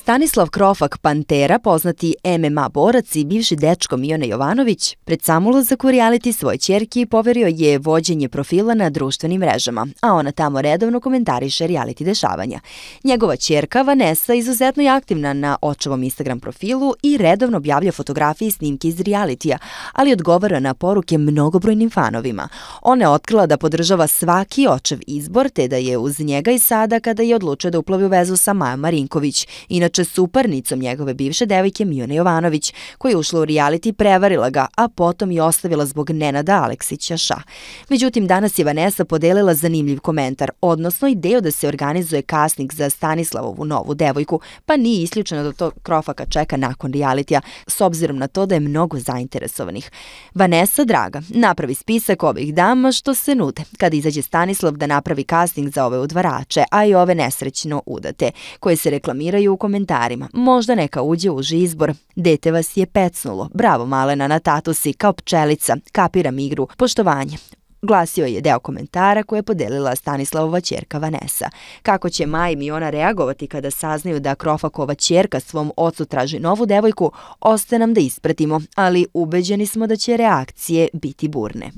Stanislav Krofak Pantera, poznati MMA borac i bivši dečko Mione Jovanović, pred sam ulazak u reality svoje ćerki poverio je vođenje profila na društvenim mrežama, a ona tamo redovno komentariše reality dešavanja. Njegova ćerka Vanessa izuzetno je aktivna na očevom Instagram profilu i redovno objavlja fotografije i snimke iz realitija, ali odgovara na poruke mnogobrojnim fanovima. Ona je otkrila da podržava svaki očev izbor, te da je uz njega i sada kada je odlučio da uplovi u vezu sa Majom Marinković, inače suparnicom njegove bivše devojke Mione Jovanović, koja je ušla u reality, prevarila ga, a potom i ostavila zbog Nenada Aleksića Ša. Međutim, danas je Vanessa podelila zanimljiv komentar, odnosno ideju da se organizuje casting za Stanislavovu novu devojku, pa nije isključeno da to Krofaka čeka nakon realitija, s obzirom na to da je mnogo zainteresovanih. Vanessa, draga, napravi spisak ovih dama što se nude, kada izađe Stanislav da napravi casting za ove udvarače, a i ove nesrećno udate, koje se reklamiraju u komentarima. Možda neka uđe u uži izbor. Dete vas je pecnulo. Bravo malena, na tatu si kao pčelica. Kapiram igru. Poštovanje. Glasio je deo komentara koje je podelila Stanislavova ćerka Vanessa. Kako će Maja i Miona reagovati kada saznaju da Krofakova ćerka svom ocu traži novu devojku, ostaje nam da ispratimo, ali ubeđeni smo da će reakcije biti burne.